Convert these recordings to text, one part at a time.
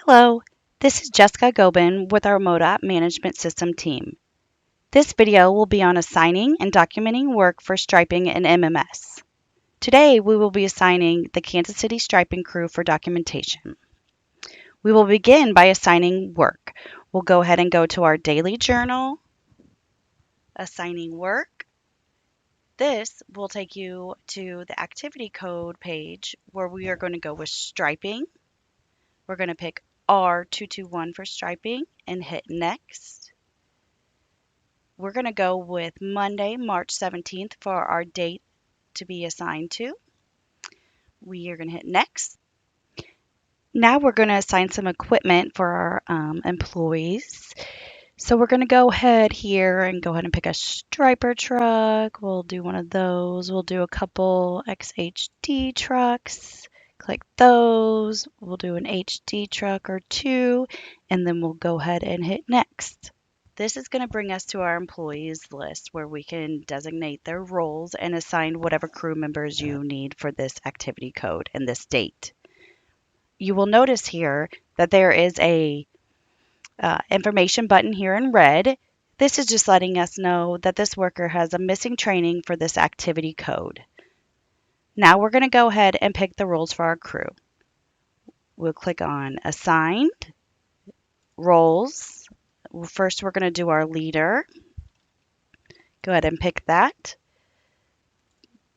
Hello, this is Jessica Gobin with our MoDOT Management System team. This video will be on assigning and documenting work for striping in MMS. Today we will be assigning the Kansas City striping crew for documentation. We will begin by assigning work. We'll go ahead and go to our daily journal, assigning work. This will take you to the activity code page where we are going to go with striping. We're going to pick R221 for striping and hit next. We're going to go with Monday, March 17th for our date to be assigned to. We are going to hit next. Now we're going to assign some equipment for our employees. So we're going to go ahead here and go ahead and pick a striper truck. We'll do one of those. We'll do a couple XHD trucks. Click those. We'll do an HD truck or two, and then we'll go ahead and hit next. This is going to bring us to our employees list where we can designate their roles and assign whatever crew members you need for this activity code and this date. You will notice here that there is a information button here in red. This is just letting us know that this worker has a missing training for this activity code. Now we're going to go ahead and pick the roles for our crew. We'll click on Assigned, Roles. First, we're going to do our leader. Go ahead and pick that.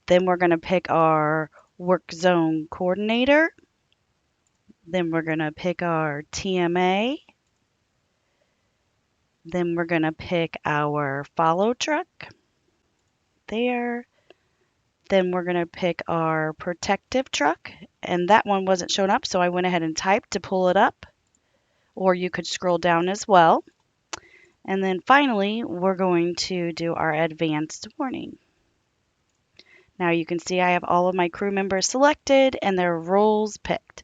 Then we're going to pick our work zone coordinator. Then we're going to pick our TMA. Then we're going to pick our follow truck there. Then we're going to pick our protective truck. And that one wasn't showing up, so I went ahead and typed to pull it up. Or you could scroll down as well. And then finally, we're going to do our advanced warning. Now you can see I have all of my crew members selected and their roles picked.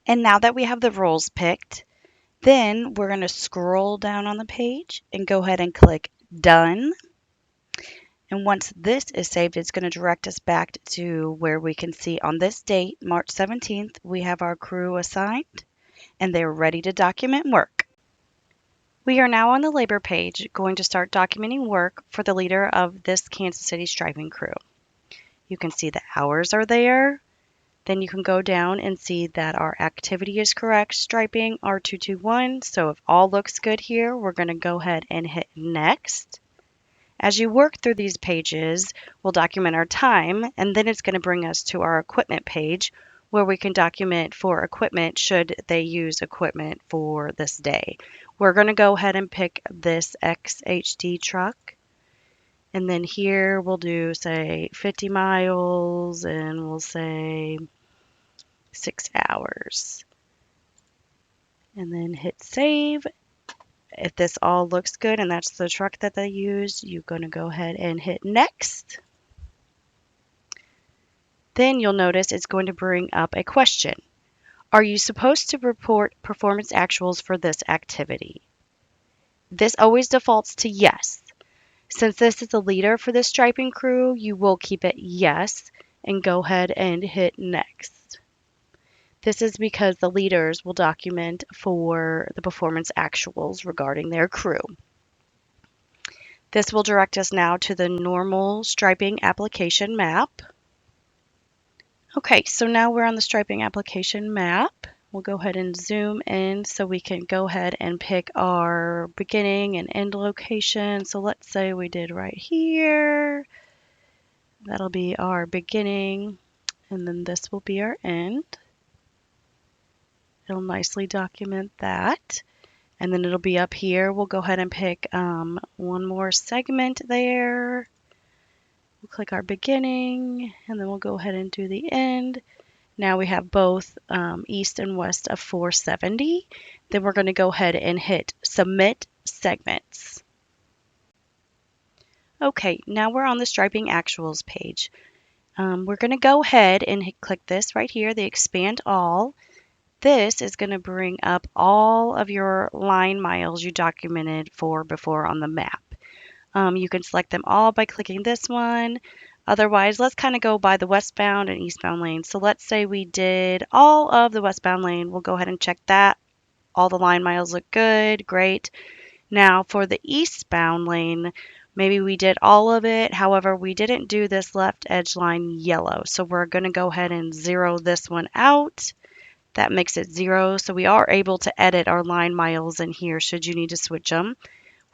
And now that we have the roles picked, then we're going to scroll down on the page and go ahead and click Done. And once this is saved, it's going to direct us back to where we can see on this date, March 17th, we have our crew assigned and they're ready to document work. We are now on the labor page, going to start documenting work for the leader of this Kansas City striping crew. You can see the hours are there. Then you can go down and see that our activity is correct, striping R221. So if all looks good here, we're going to go ahead and hit next. As you work through these pages, we'll document our time, and then it's going to bring us to our equipment page where we can document for equipment should they use equipment for this day. We're going to go ahead and pick this XHD truck. And then here we'll do, say, 50 miles, and we'll say 6 hours. And then hit save. If this all looks good and that's the truck that they use, you're going to go ahead and hit next. Then you'll notice it's going to bring up a question. Are you supposed to report performance actuals for this activity? This always defaults to yes. Since this is the leader for the striping crew, you will keep it yes and go ahead and hit next. This is because the leaders will document for the performance actuals regarding their crew. This will direct us now to the normal striping application map. Okay, so now we're on the striping application map. We'll go ahead and zoom in so we can go ahead and pick our beginning and end location. So let's say we did right here. That'll be our beginning, and then this will be our end. It'll nicely document that. And then it'll be up here. We'll go ahead and pick one more segment there. We'll click our beginning, and then we'll go ahead and do the end. Now we have both east and west of 470. Then we're going to go ahead and hit Submit Segments. Okay, now we're on the Striping Actuals page. We're going to go ahead and click this right here, the Expand All. This is going to bring up all of your line miles you documented for before on the map. You can select them all by clicking this one. Otherwise, let's kind of go by the westbound and eastbound lanes. So let's say we did all of the westbound lane. We'll go ahead and check that. All the line miles look good, great. Now for the eastbound lane, maybe we did all of it. However, we didn't do this left edge line yellow. So we're going to go ahead and zero this one out. That makes it 0. So we are able to edit our line miles in here should you need to switch them.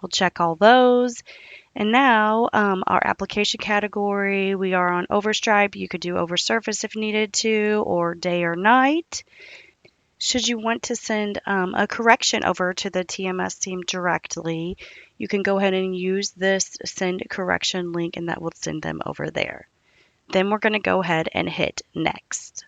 We'll check all those. And now our application category, we are on overstripe. You could do over surface if needed to, or day or night. Should you want to send a correction over to the TMS team directly, you can go ahead and use this send correction link and that will send them over there. Then we're going to go ahead and hit next.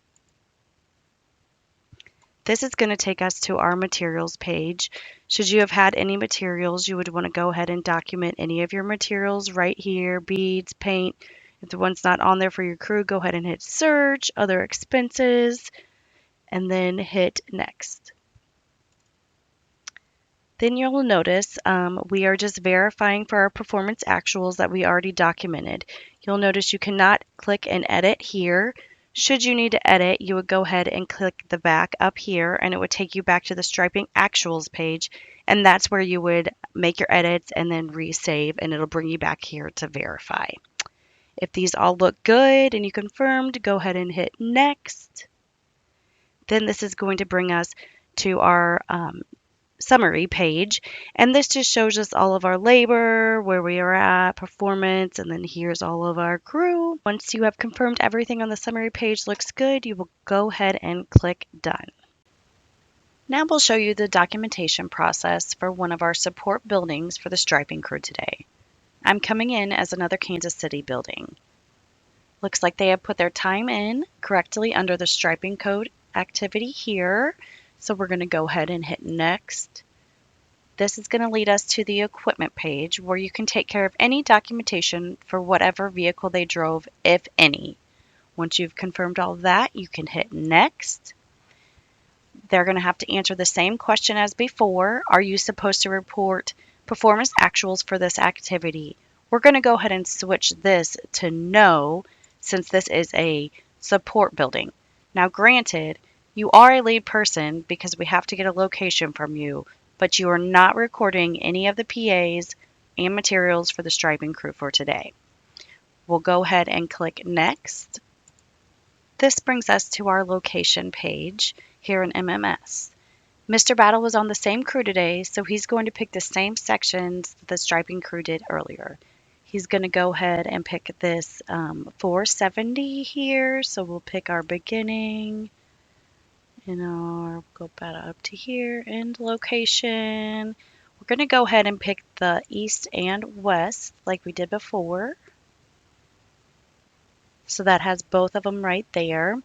This is going to take us to our materials page. Should you have had any materials, you would want to go ahead and document any of your materials right here, beads, paint. If the one's not on there for your crew, go ahead and hit search, other expenses, and then hit next. Then you'll notice we are just verifying for our performance actuals that we already documented. You'll notice you cannot click and edit here. Should you need to edit, you would go ahead and click the back up here and it would take you back to the striping actuals page, and that's where you would make your edits and then resave, and it'll bring you back here to verify. If these all look good and you confirmed, go ahead and hit next. Then this is going to bring us to our summary page, and this just shows us all of our labor, where we are at, performance, and then here's all of our crew. Once you have confirmed everything on the summary page looks good, you will go ahead and click done. Now we'll show you the documentation process for one of our support buildings for the striping crew today. I'm coming in as another Kansas City building. Looks like they have put their time in correctly under the striping code activity here. So we're going to go ahead and hit next. This is going to lead us to the equipment page where you can take care of any documentation for whatever vehicle they drove, if any. Once you've confirmed all of that, you can hit next. They're going to have to answer the same question as before. Are you supposed to report performance actuals for this activity? We're going to go ahead and switch this to no, since this is a support building. Now granted, you are a lead person because we have to get a location from you, but you are not recording any of the PAs and materials for the striping crew for today. We'll go ahead and click next. This brings us to our location page here in MMS. Mr. Battle was on the same crew today, so he's going to pick the same sections that the striping crew did earlier. He's going to go ahead and pick this 470 here, so we'll pick our beginning. And go back up to here, end location. We're going to go ahead and pick the east and west like we did before. So that has both of them right there.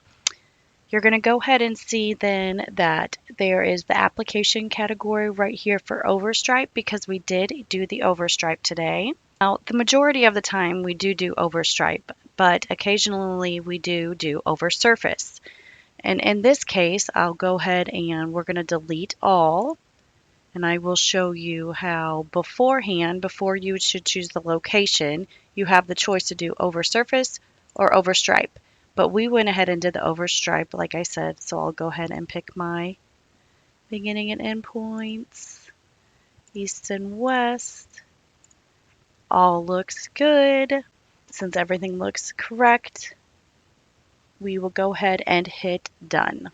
You're going to go ahead and see then that there is the application category right here for overstripe because we did do the overstripe today. Now, the majority of the time we do overstripe, but occasionally we do oversurface. And in this case, I'll go ahead and we're going to delete all. And I will show you how beforehand, before you should choose the location, you have the choice to do oversurface or overstripe. But we went ahead and did the overstripe, like I said. So I'll go ahead and pick my beginning and end points. East and west. All looks good. Since everything looks correct, we will go ahead and hit done.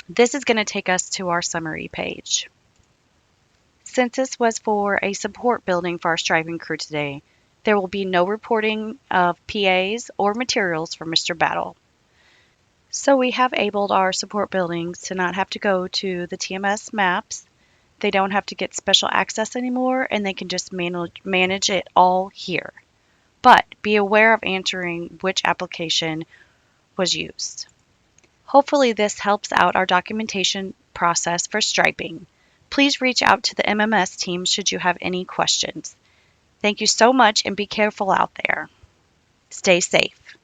This is going to take us to our summary page. Since this was for a support building for our striping crew today, there will be no reporting of PAs or materials for Mr. Battle. So we have enabled our support buildings to not have to go to the TMS maps. They don't have to get special access anymore, and they can just manage it all here. But be aware of answering which application was used. Hopefully this helps out our documentation process for striping. Please reach out to the MMS team should you have any questions. Thank you so much and be careful out there. Stay safe.